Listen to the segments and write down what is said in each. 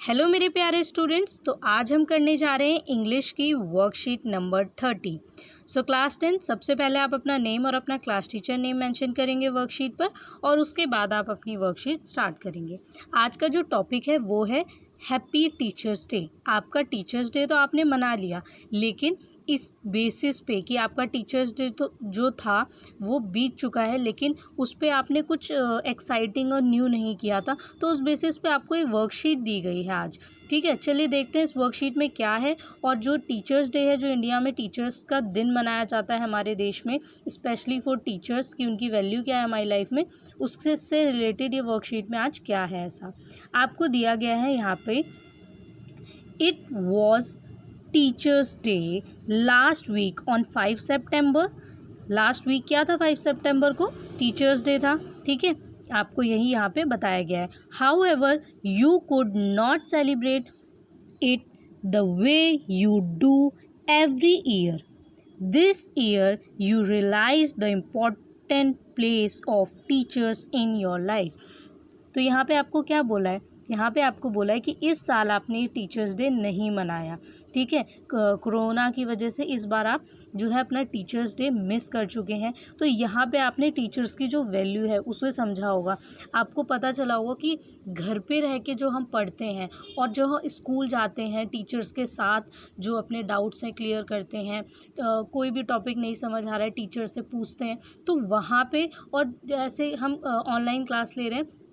Hello मेरे प्यारे students, तो आज हम करने जा रहे हैं इंग्लिश की वर्कशीट नंबर 30। सो क्लास 10, सबसे पहले आप अपना नेम और अपना क्लास टीचर नेम मेंशन करेंगे वर्कशीट पर और उसके बाद आप अपनी वर्कशीट स्टार्ट करेंगे। आज का जो टॉपिक है वो है हैप्पी टीचर्स डे। आपका टीचर्स डे तो आपने मना लिया, लेकिन इस बेसिस पे कि आपका टीचर्स डे तो जो था वो बीत चुका है, लेकिन उस पे आपने कुछ एक्साइटिंग और न्यू नहीं किया था, तो उस बेसिस पे आपको ये वर्कशीट दी गई है आज। ठीक है, चलिए देखते हैं इस वर्कशीट में क्या है। और जो टीचर्स डे है, जो इंडिया में टीचर्स का दिन मनाया जाता है हमारे देश में, स्पेशली फॉर टीचर्स की उनकी वैल्यू क्या है हमारी लाइफ में, उससे रिलेटेड ये वर्कशीट में आज क्या है ऐसा आपको दिया गया है यहाँ पे। It was teachers day last week on 5 सितंबर। लास्ट वीक क्या था, 5 सितंबर को टीचर्स डे था। ठीक है, आपको यही यहाँ पे बताया गया है। How ever you could not celebrate it the way you do every year. This year you realize the important place of teachers in your life. तो यहाँ पे आपको क्या बोला है, यहाँ पे आपको बोला है कि इस साल आपने टीचर्स डे नहीं मनाया। ठीक है, कोरोना की वजह से इस बार आप जो है अपना टीचर्स डे मिस कर चुके हैं। तो यहाँ पे आपने टीचर्स की जो वैल्यू है उसे समझा होगा, आपको पता चला होगा कि घर पे रह के जो हम पढ़ते हैं और जो हम स्कूल जाते हैं टीचर्स के साथ, जो अपने डाउट्स हैं क्लियर करते हैं, कोई भी टॉपिक नहीं समझ आ रहा है टीचर से पूछते हैं, तो वहाँ पे और जैसे हम ऑनलाइन क्लास ले रहे हैं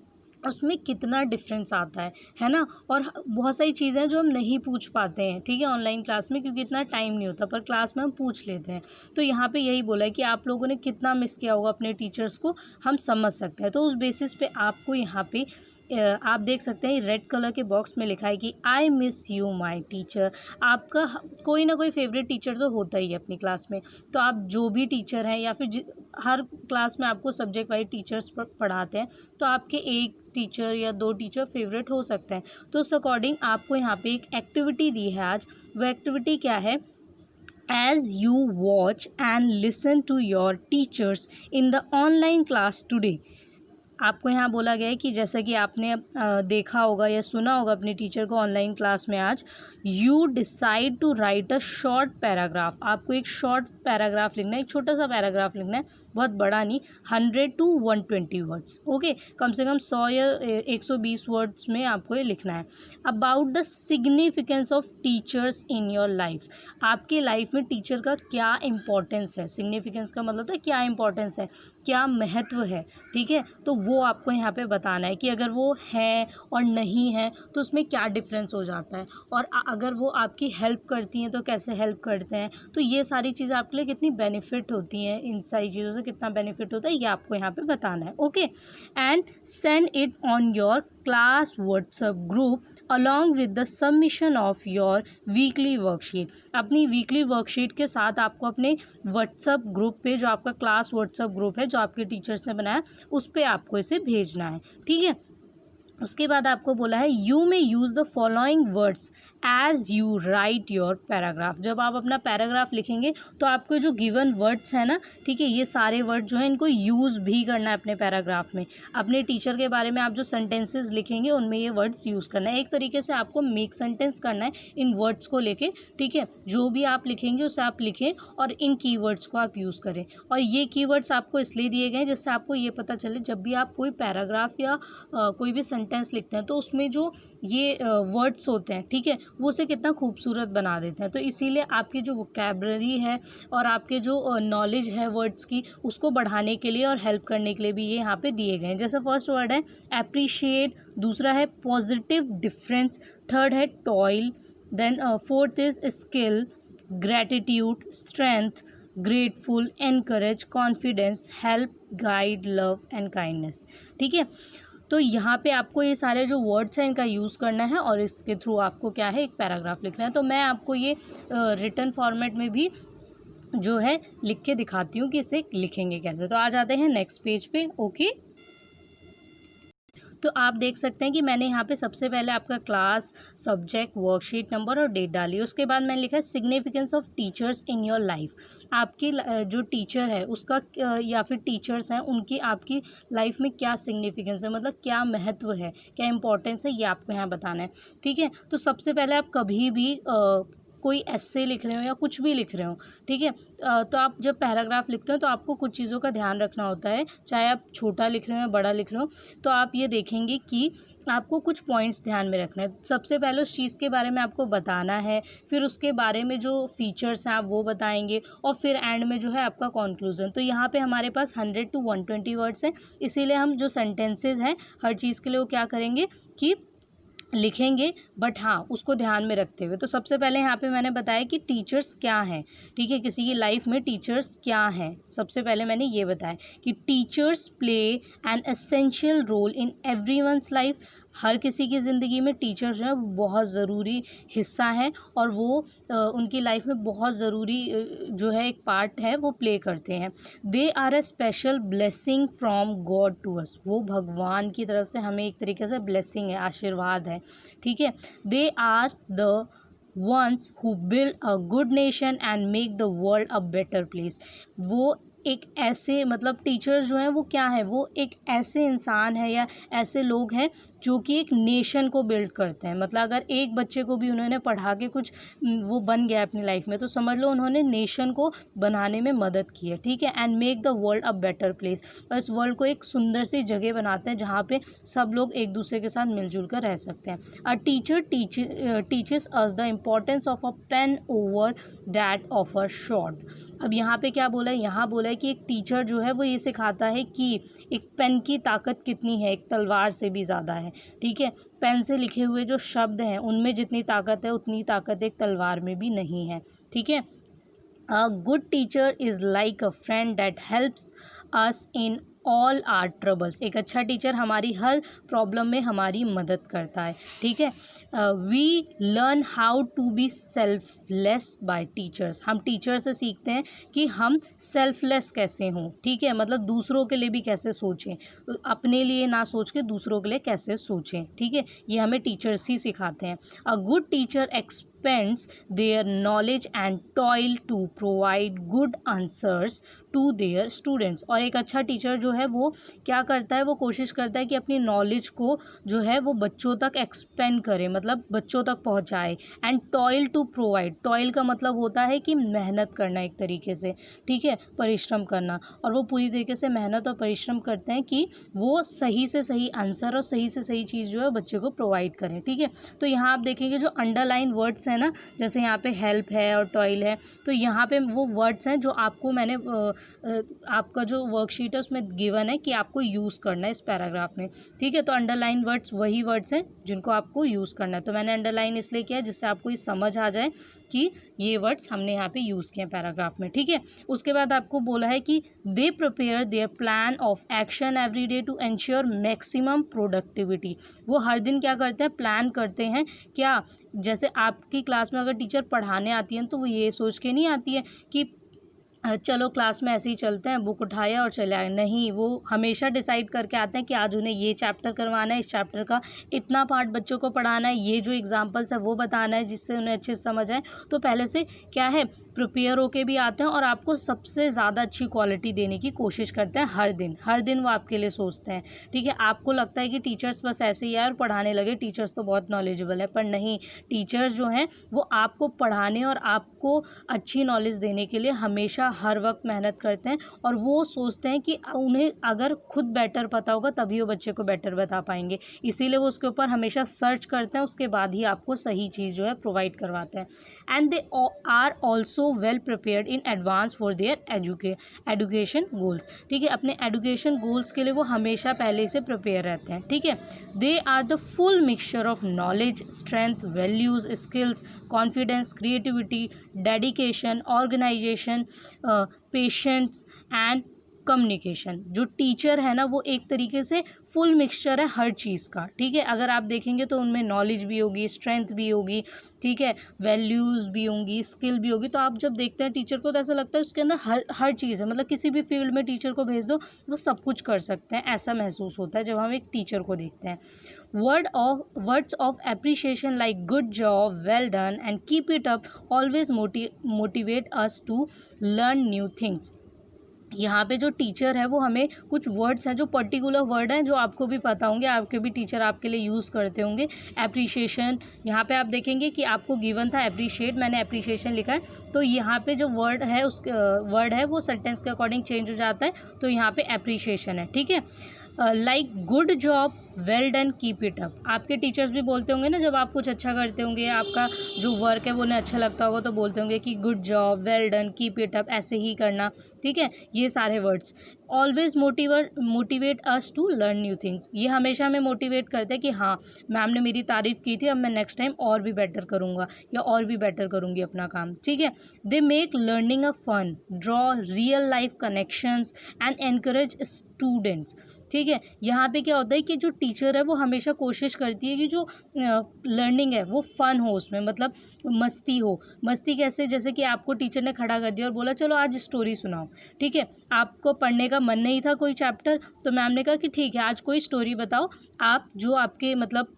उसमें कितना डिफरेंस आता है ना। और बहुत सारी चीज़ें हैं जो हम नहीं पूछ पाते हैं, ठीक है, ऑनलाइन क्लास में, क्योंकि इतना टाइम नहीं होता, पर क्लास में हम पूछ लेते हैं। तो यहाँ पे यही बोला है कि आप लोगों ने कितना मिस किया होगा अपने टीचर्स को, हम समझ सकते हैं। तो उस बेसिस पे आपको यहाँ पे आप देख सकते हैं रेड कलर के बॉक्स में लिखा है कि I miss you my teacher. आपका कोई ना कोई फेवरेट टीचर तो होता ही है अपनी क्लास में। तो आप जो भी टीचर हैं या फिर हर क्लास में आपको सब्जेक्ट वाइज टीचर्स पढ़ाते हैं, तो आपके एक टीचर या दो टीचर फेवरेट हो सकते हैं। तो उस अकॉर्डिंग आपको यहाँ पे एक एक्टिविटी दी है आज। वो एक्टिविटी क्या है, as you watch and listen to your teachers in the online class today. आपको यहाँ बोला गया है कि जैसा कि आपने देखा होगा या सुना होगा अपने टीचर को ऑनलाइन क्लास में आज, you decide to write a short paragraph. आपको एक शॉर्ट पैराग्राफ लिखना है, एक छोटा सा पैराग्राफ लिखना है, बहुत बड़ा नहीं, 100 to 120 वर्ड्स। ओके, कम से कम 100 या 120 वर्ड्स में आपको ये लिखना है। About the significance of teachers in your life. आपके लाइफ में टीचर का क्या इम्पोर्टेंस है, सिग्निफिकेंस का मतलब है क्या इम्पोर्टेंस है, क्या महत्व है। ठीक है, तो वो आपको यहाँ पे बताना है कि अगर वो है और नहीं है तो उसमें क्या डिफरेंस हो जाता है, और अगर वो आपकी हेल्प करती हैं तो कैसे हेल्प करते हैं। तो ये सारी चीज़ें आपके लिए कितनी बेनिफिट होती हैं, इन सारी चीज़ों से कितना बेनिफिट होता है, ये आपको यहाँ पे बताना है। Okay, and send it on your class WhatsApp group along with the submission of your weekly worksheet. अपनी वीकली वर्कशीट के साथ आपको अपने व्हाट्सएप ग्रुप पे, जो आपका क्लास व्हाट्सएप ग्रुप है जो आपके टीचर्स ने बनाया, उस पर आपको इसे भेजना है। ठीक है, उसके बाद आपको बोला है you may use the following words as you write your paragraph. जब आप अपना पैराग्राफ लिखेंगे तो आपको जो गिवन वर्ड्स है ना, ठीक है, ये सारे वर्ड जो है इनको यूज़ भी करना है अपने पैराग्राफ में। अपने टीचर के बारे में आप जो सेंटेंसेस लिखेंगे उनमें ये वर्ड्स यूज़ करना है। एक तरीके से आपको मेक सेंटेंस करना है इन वर्ड्स को लेके। ठीक है, जो भी आप लिखेंगे उसे आप लिखें और इन कीवर्ड्स को आप यूज़ करें। और ये कीवर्ड्स आपको इसलिए दिए गए हैं जिससे आपको ये पता चले जब भी आप कोई पैराग्राफ या कोई भी सेंटेंस लिखते हैं तो उसमें जो ये वर्ड्स होते हैं, ठीक है, वो उसे कितना खूबसूरत बना देते हैं। तो इसीलिए आपकी जो वोकैबलरी है और आपके जो नॉलेज है वर्ड्स की, उसको बढ़ाने के लिए और हेल्प करने के लिए भी ये यहाँ पे दिए गए हैं। जैसे फर्स्ट वर्ड है अप्रिशिएट, दूसरा है पॉजिटिव डिफरेंस, थर्ड है toil, then fourth is skill, gratitude, strength, grateful, encourage, confidence, help, guide, love and kindness. ठीक है, तो यहाँ पे आपको ये सारे जो वर्ड्स हैं इनका यूज़ करना है और इसके थ्रू आपको क्या है, एक पैराग्राफ लिखना है। तो मैं आपको ये रिटन फॉर्मेट में भी जो है लिख के दिखाती हूँ कि इसे लिखेंगे कैसे। तो आ जाते हैं नेक्स्ट पेज पे। ओके, तो आप देख सकते हैं कि मैंने यहाँ पे सबसे पहले आपका क्लास, सब्जेक्ट, वर्कशीट नंबर और डेट डाली। उसके बाद मैंने लिखा है significance of teachers in your life. आपकी जो टीचर है उसका या फिर टीचर्स हैं उनकी आपकी लाइफ में क्या सिग्निफिकेंस है, मतलब क्या महत्व है, क्या इंपॉर्टेंस है, ये आपको यहाँ बताना है। ठीक है, तो सबसे पहले आप कभी भी कोई एस्से लिख रहे हो या कुछ भी लिख रहे हो, ठीक है, तो आप जब पैराग्राफ लिखते हो तो आपको कुछ चीज़ों का ध्यान रखना होता है, चाहे आप छोटा लिख रहे हो या बड़ा लिख रहे हो। तो आप ये देखेंगे कि आपको कुछ पॉइंट्स ध्यान में रखना है। सबसे पहले उस चीज़ के बारे में आपको बताना है, फिर उसके बारे में जो फीचर्स हैं आप वो बताएंगे, और फिर एंड में जो है आपका कंक्लूजन। तो यहाँ पे हमारे पास 100 to 120 वर्ड्स हैं, इसीलिए हम जो सेंटेंसेज हैं हर चीज़ के लिए वो क्या करेंगे कि लिखेंगे, बट हाँ उसको ध्यान में रखते हुए। तो सबसे पहले यहाँ पे मैंने बताया कि टीचर्स क्या हैं, ठीक है, किसी की लाइफ में टीचर्स क्या हैं। सबसे पहले मैंने ये बताया कि teachers play an essential role in everyone's life. हर किसी की ज़िंदगी में टीचर्स जो है वो बहुत ज़रूरी हिस्सा है, और वो उनकी लाइफ में बहुत ज़रूरी जो है एक पार्ट है वो प्ले करते हैं। They are a special blessing from God to us. वो भगवान की तरफ से हमें एक तरीके से ब्लेसिंग है, आशीर्वाद है, ठीक है। They are the ones who build a good nation and make the world a better place। वो एक ऐसे, मतलब टीचर्स जो हैं वो क्या है, वो एक ऐसे इंसान है या ऐसे लोग हैं जो कि एक नेशन को बिल्ड करते हैं। मतलब अगर एक बच्चे को भी उन्होंने पढ़ा के कुछ वो बन गया अपनी लाइफ में, तो समझ लो उन्होंने नेशन को बनाने में मदद की है, ठीक है। And make the world a better place, और इस वर्ल्ड को एक सुंदर सी जगह बनाते हैं जहाँ पे सब लोग एक दूसरे के साथ मिलजुल कर रह सकते हैं। A teacher teaches us the importance of a pen over that of a sword. अब यहाँ पे क्या बोला है, यहाँ बोला है कि एक टीचर जो है वो ये सिखाता है कि एक पेन की ताकत कितनी है, एक तलवार से भी ज़्यादा है, ठीक है। पेन से लिखे हुए जो शब्द हैं उनमें जितनी ताकत है उतनी ताकत एक तलवार में भी नहीं है, ठीक है। A good teacher is like a friend that helps us in all our troubles. एक अच्छा टीचर हमारी हर प्रॉब्लम में हमारी मदद करता है, ठीक है। We learn how to be selfless by teachers. हम टीचर से सीखते हैं कि हम सेल्फलेस कैसे हों, ठीक है, मतलब दूसरों के लिए भी कैसे सोचें, अपने लिए ना सोच के दूसरों के लिए कैसे सोचें, ठीक है, ये हमें टीचर्स ही सिखाते हैं। A good teacher expends their knowledge and toil to provide good answers to their students. और एक अच्छा टीचर जो है वो क्या करता है, वो कोशिश करता है कि अपनी नॉलेज को जो है वो बच्चों तक एक्सपेंड करे, मतलब बच्चों तक पहुंचाए। And toil to provide, toil का मतलब होता है कि मेहनत करना एक तरीके से, ठीक है, परिश्रम करना, और वो पूरी तरीके से मेहनत और परिश्रम करते हैं कि वो सही से सही आंसर और सही से सही चीज़ जो है बच्चे को प्रोवाइड करें, ठीक है। तो यहाँ आप देखेंगे जो अंडरलाइन वर्ड्स हैं ना, जैसे यहाँ पे हेल्प है और टॉयल है, तो यहाँ पे वो वर्ड्स हैं जो आपको मैंने आपका जो वर्कशीट है उसमें गिवन है कि आपको यूज़ करना है इस पैराग्राफ में, ठीक है। तो अंडरलाइन वर्ड्स वही वर्ड्स हैं जिनको आपको यूज़ करना है। तो मैंने अंडरलाइन इसलिए किया है जिससे आपको ये समझ आ जाए कि ये वर्ड्स हमने यहाँ पे यूज़ किए हैं पैराग्राफ में, ठीक है। उसके बाद आपको बोला है कि they prepare their plan of action every day to ensure maximum productivity. वो हर दिन क्या करते हैं, प्लान करते हैं। क्या, जैसे आपकी क्लास में अगर टीचर पढ़ाने आती है तो वो ये सोच के नहीं आती है कि चलो क्लास में ऐसे ही चलते हैं, बुक उठाया और चले आए। नहीं, वो हमेशा डिसाइड करके आते हैं कि आज उन्हें ये चैप्टर करवाना है, इस चैप्टर का इतना पार्ट बच्चों को पढ़ाना है, ये जो एग्जाम्पल्स है वो बताना है जिससे उन्हें अच्छे से समझ आए। तो पहले से क्या है, प्रिपेयर होके भी आते हैं और आपको सबसे ज़्यादा अच्छी क्वालिटी देने की कोशिश करते हैं। हर दिन वो आपके लिए सोचते हैं, ठीक है। आपको लगता है कि टीचर्स बस ऐसे ही है और पढ़ाने लगे, टीचर्स तो बहुत नॉलेजेबल है, पर नहीं, टीचर्स जो हैं वो आपको पढ़ाने और आपको अच्छी नॉलेज देने के लिए हमेशा हर वक्त मेहनत करते हैं, और वो सोचते हैं कि उन्हें अगर खुद बेटर पता होगा तभी वो बच्चे को बेटर बता पाएंगे, इसीलिए वो उसके ऊपर हमेशा सर्च करते हैं, उसके बाद ही आपको सही चीज़ जो है प्रोवाइड करवाते हैं। And they are also well prepared in advance for their education goals, ठीक है। अपने एजुकेशन गोल्स के लिए वो हमेशा पहले से प्रिपेयर रहते हैं, ठीक है। They are the full mixture of knowledge, strength, values, skills, confidence, creativity, dedication, organisation, patience and communication. जो टीचर है ना वो एक तरीके से फुल मिक्सचर है हर चीज़ का, ठीक है। अगर आप देखेंगे तो उनमें नॉलेज भी होगी, स्ट्रेंथ भी होगी, ठीक है, वैल्यूज़ भी होंगी, स्किल भी होगी। तो आप जब देखते हैं टीचर को तो ऐसा लगता है उसके अंदर हर चीज़ है, मतलब किसी भी फील्ड में टीचर को भेज दो वो सब कुछ कर सकते हैं, ऐसा महसूस होता है जब हम एक टीचर को देखते हैं। Words of appreciation like good job, well done and keep it up always motivate us to learn new things। यहाँ पे जो टीचर है वो हमें कुछ वर्ड्स हैं, जो पर्टिकुलर वर्ड हैं जो आपको भी पता होंगे, आपके भी टीचर आपके लिए यूज़ करते होंगे। एप्रिशिएशन, यहाँ पे आप देखेंगे कि आपको गिवन था एप्रिशिएट, मैंने एप्रिशिएशन लिखा है, तो यहाँ पे जो वर्ड है उस वर्ड है वो सेंटेंस के अकॉर्डिंग चेंज हो जाता है, तो यहाँ पे एप्रिशिएशन है, ठीक है। Like good job, well done, keep it up. आपके टीचर्स भी बोलते होंगे ना, जब आप कुछ अच्छा करते होंगे, आपका जो वर्क है वो उन्हें अच्छा लगता होगा तो बोलते होंगे कि good job, well done, keep it up, ऐसे ही करना, ठीक है। ये सारे words always motivate us to learn new things. ये हमेशा हमें मोटिवेट करते हैं कि हाँ, मैम ने मेरी तारीफ़ की थी, अब मैं नेक्स्ट टाइम और भी बेटर करूँगा या और भी बेटर करूँगी अपना काम, ठीक है। They make learning a fun, draw real life connections and encourage students, ठीक है। यहाँ पे क्या होता है कि जो टीचर है वो हमेशा कोशिश करती है कि जो लर्निंग है वो फ़न हो, उसमें मतलब मस्ती हो। मस्ती कैसे, जैसे कि आपको टीचर ने खड़ा कर दिया और बोला चलो आज स्टोरी सुनाओ, ठीक है। आपको पढ़ने का मन नहीं था कोई चैप्टर, तो मैम ने कहा कि ठीक है आज कोई स्टोरी बताओ आप, जो आपके मतलब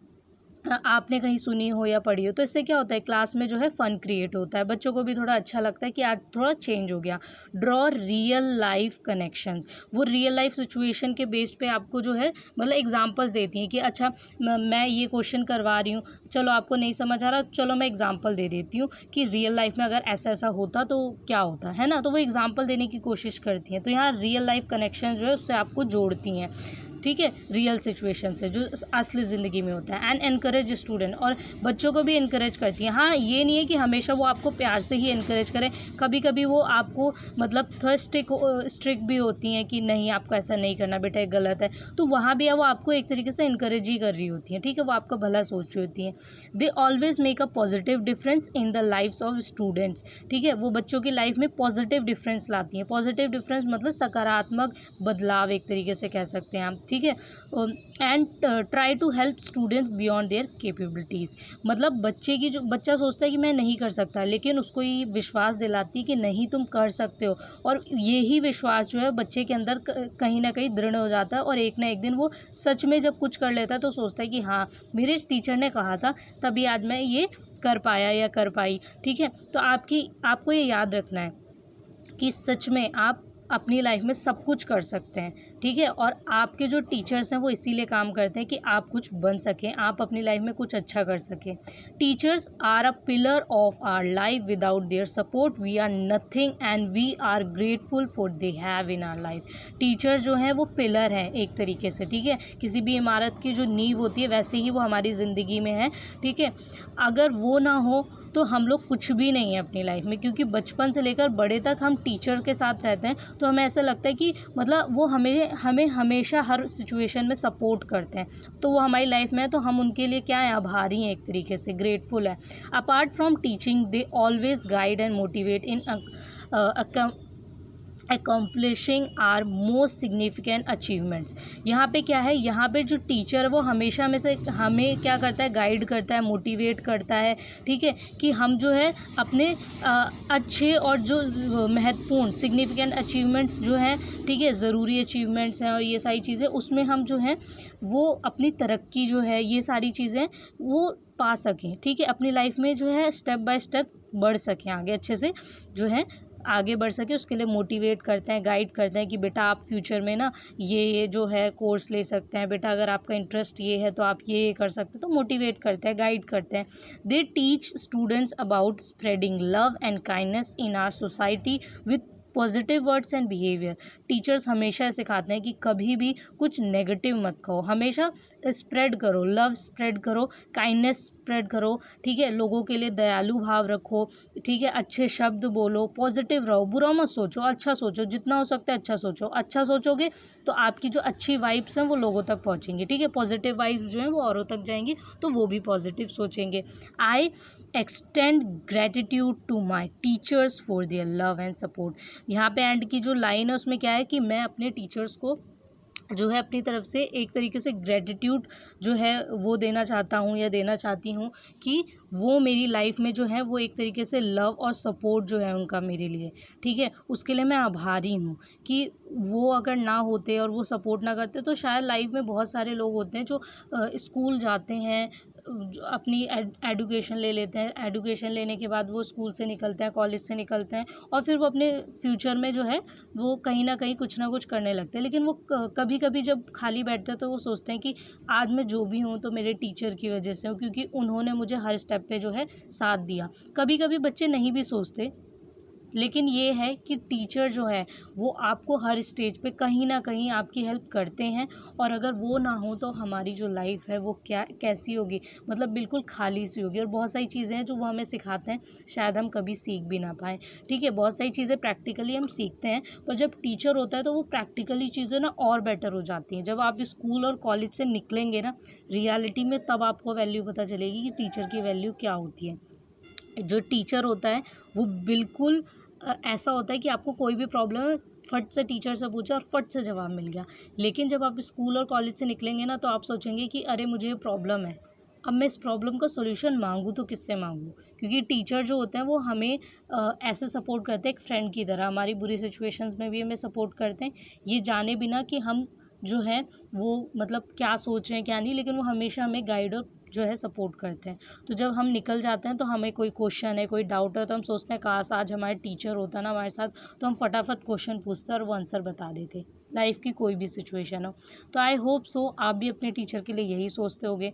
आपने कहीं सुनी हो या पढ़ी हो। तो इससे क्या होता है, क्लास में जो है फ़न क्रिएट होता है, बच्चों को भी थोड़ा अच्छा लगता है कि आज थोड़ा चेंज हो गया। ड्रॉ रियल लाइफ कनेक्शंस, वो रियल लाइफ सिचुएशन के बेस्ड पे आपको जो है मतलब एग्जांपल्स देती हैं कि अच्छा मैं ये क्वेश्चन करवा रही हूँ, चलो आपको नहीं समझ आ रहा, चलो मैं एग्जांपल दे देती हूँ कि रियल लाइफ में अगर ऐसा ऐसा होता तो क्या होता है ना। तो वो एग्जांपल देने की कोशिश करती हैं, तो यहाँ रियल लाइफ कनेक्शन जो है उससे आपको जोड़ती हैं, ठीक है, रियल सिचुएशन से जो असली ज़िंदगी में होता है। एंड एनकरेज स्टूडेंट, और बच्चों को भी इनकरेज करती हैं। हाँ, ये नहीं है कि हमेशा वो आपको प्यार से ही इनकरेज करें, कभी कभी वो आपको मतलब थोड़ा स्ट्रिक्ट भी होती हैं कि नहीं आपको ऐसा नहीं करना बेटा, ये गलत है, तो वहाँ भी वो आपको एक तरीके से इनकरेज ही कर रही होती हैं, ठीक है, वो आपका भला सोच रही होती हैं। They always make a positive difference in the lifes of students, ठीक है, वो बच्चों की लाइफ में पॉजिटिव डिफरेंस लाती हैं। पॉजिटिव डिफरेंस मतलब सकारात्मक बदलाव एक तरीके से कह सकते हैं आप, ठीक है। And try to help students beyond their capabilities, मतलब बच्चे की जो बच्चा सोचता है कि मैं नहीं कर सकता, लेकिन उसको ये विश्वास दिलाती है कि नहीं तुम कर सकते हो, और यही विश्वास जो है बच्चे के अंदर कहीं ना कहीं दृढ़ हो जाता है, और एक ना एक दिन वो सच में जब कुछ कर लेता है तो सोचता है कि हाँ मेरे टीचर ने कहा था तभी आज मैं ये कर पाया या कर पाई, ठीक है। तो आपको ये याद रखना है कि सच में आप अपनी लाइफ में सब कुछ कर सकते हैं, ठीक है, और आपके जो टीचर्स हैं वो इसीलिए काम करते हैं कि आप कुछ बन सकें, आप अपनी लाइफ में कुछ अच्छा कर सकें। Teachers are a pillar of our life, without their support we are nothing and we are grateful for they have in our life. Teacher जो हैं वो पिलर हैं एक तरीके से, ठीक है, किसी भी इमारत की जो नींव होती है वैसे ही वो हमारी ज़िंदगी में है, ठीक है। अगर वो ना हो तो हम लोग कुछ भी नहीं है अपनी लाइफ में, क्योंकि बचपन से लेकर बड़े तक हम टीचर के साथ रहते हैं, तो हमें ऐसा लगता है कि मतलब वो हमें हमेशा हर सिचुएशन में सपोर्ट करते हैं, तो वो हमारी लाइफ में है, तो हम उनके लिए क्या है, आभारी हैं, एक तरीके से ग्रेटफुल है। Apart from teaching they always guide and motivate in accomplishing our most significant achievements। यहाँ पे क्या है, यहाँ पे जो टीचर है वो हमेशा में से हमें क्या करता है, गाइड करता है, मोटिवेट करता है, ठीक है, कि हम जो है अपने अच्छे और जो महत्वपूर्ण सिग्निफिकेंट अचीवमेंट्स जो हैं, ठीक है, ज़रूरी अचीवमेंट्स हैं और ये सारी चीज़ें, उसमें हम जो हैं वो अपनी तरक्की जो है ये सारी चीज़ें वो पा सकें, ठीक है, अपनी लाइफ में जो है स्टेप बाय स्टेप बढ़ सकें, आगे अच्छे से जो है आगे बढ़ सके, उसके लिए मोटिवेट करते हैं, गाइड करते हैं कि बेटा आप फ्यूचर में ना ये जो है कोर्स ले सकते हैं, बेटा अगर आपका इंटरेस्ट ये है तो आप ये कर सकते हैं, तो मोटिवेट करते हैं, गाइड करते हैं। They teach students about spreading love and kindness in our society with positive words and behaviour. Teachers हमेशा सिखाते हैं कि कभी भी कुछ नेगेटिव मत कहो, हमेशा स्प्रेड करो, लव स्प्रेड करो, काइंडनेस स्प्रेड करो, ठीक है, लोगों के लिए दयालु भाव रखो, ठीक है, अच्छे शब्द बोलो, पॉजिटिव रहो, बुरा मत सोचो, अच्छा सोचो, जितना हो सकता है अच्छा सोचो। अच्छा सोचोगे तो आपकी जो अच्छी वाइब्स हैं वो लोगों तक पहुँचेंगी, ठीक है, पॉजिटिव वाइब्स जो हैं वो औरों तक जाएंगी तो वो भी पॉजिटिव सोचेंगे। I extend gratitude to my teachers for their love and support. यहाँ पे एंड की जो लाइन है उसमें क्या है कि मैं अपने टीचर्स को जो है अपनी तरफ से एक तरीके से ग्रेटिट्यूड जो है वो देना चाहता हूँ या देना चाहती हूँ कि वो मेरी लाइफ में जो है वो एक तरीके से लव और सपोर्ट जो है उनका मेरे लिए, ठीक है, उसके लिए मैं आभारी हूँ कि वो अगर ना होते और वो सपोर्ट ना करते तो शायद लाइफ में बहुत सारे लोग होते हैं जो स्कूल जाते हैं, अपनी एडुकेशन ले लेते हैं, एडुकेशन लेने के बाद वो स्कूल से निकलते हैं, कॉलेज से निकलते हैं और फिर वो अपने फ्यूचर में जो है वो कहीं ना कहीं कुछ ना कुछ करने लगते हैं, लेकिन वो कभी कभी जब खाली बैठते हैं तो वो सोचते हैं कि आज मैं जो भी हूँ तो मेरे टीचर की वजह से हूँ, क्योंकि उन्होंने मुझे हर स्टेप पे जो है साथ दिया। कभी कभी बच्चे नहीं भी सोचते, लेकिन ये है कि टीचर जो है वो आपको हर स्टेज पे कहीं ना कहीं आपकी हेल्प करते हैं, और अगर वो ना हो तो हमारी जो लाइफ है वो क्या कैसी होगी, मतलब बिल्कुल खाली सी होगी। और बहुत सारी चीज़ें हैं जो वो हमें सिखाते हैं, शायद हम कभी सीख भी ना पाएँ, ठीक है, बहुत सारी चीज़ें प्रैक्टिकली हम सीखते हैं, पर जब टीचर होता है तो वो प्रैक्टिकली चीज़ें ना और बेटर हो जाती हैं। जब आप स्कूल और कॉलेज से निकलेंगे ना रियलिटी में, तब आपको वैल्यू पता चलेगी कि टीचर की वैल्यू क्या होती है। जो टीचर होता है वो बिल्कुल ऐसा होता है कि आपको कोई भी प्रॉब्लम है, फट से टीचर से पूछा और फट से जवाब मिल गया। लेकिन जब आप स्कूल और कॉलेज से निकलेंगे ना तो आप सोचेंगे कि अरे मुझे ये प्रॉब्लम है, अब मैं इस प्रॉब्लम का सॉल्यूशन मांगूँ तो किससे मांगूँ, क्योंकि टीचर जो होते हैं वो हमें ऐसे सपोर्ट करते हैं एक फ्रेंड की तरह, हमारी बुरी सिचुएशंस में भी हमें सपोर्ट करते हैं, ये जाने बिना कि हम जो है वो मतलब क्या सोच रहे हैं क्या नहीं, लेकिन वो हमेशा हमें गाइड और जो है सपोर्ट करते हैं। तो जब हम निकल जाते हैं तो हमें कोई क्वेश्चन है, कोई डाउट है, तो हम सोचते हैं काश आज हमारे टीचर होता ना हमारे साथ, तो हम फटाफट क्वेश्चन पूछते और वो आंसर बता देते, लाइफ की कोई भी सिचुएशन हो। तो आई होप सो आप भी अपने टीचर के लिए यही सोचते होगे।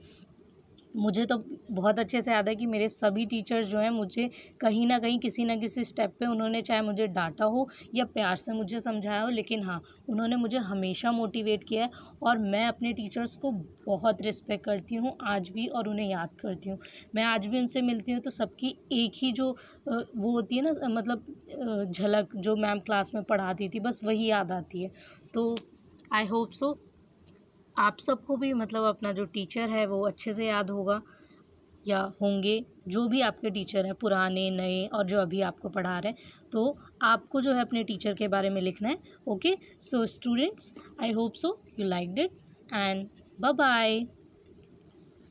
मुझे तो बहुत अच्छे से याद है कि मेरे सभी टीचर्स जो हैं मुझे कहीं न कहीं किसी न किसी स्टेप पे उन्होंने चाहे मुझे डाँटा हो या प्यार से मुझे समझाया हो, लेकिन हाँ, उन्होंने मुझे हमेशा मोटिवेट किया है और मैं अपने टीचर्स को बहुत रिस्पेक्ट करती हूँ आज भी और उन्हें याद करती हूँ। मैं आज भी उनसे मिलती हूँ तो सबकी एक ही जो वो होती है ना मतलब झलक जो मैम क्लास में पढ़ाती थी, बस वही याद आती है। तो आई होप सो आप सबको भी मतलब अपना जो टीचर है वो अच्छे से याद होगा या होंगे, जो भी आपके टीचर हैं पुराने नए और जो अभी आपको पढ़ा रहे हैं, तो आपको जो है अपने टीचर के बारे में लिखना है। Okay, so students, I hope so you liked it and bye bye.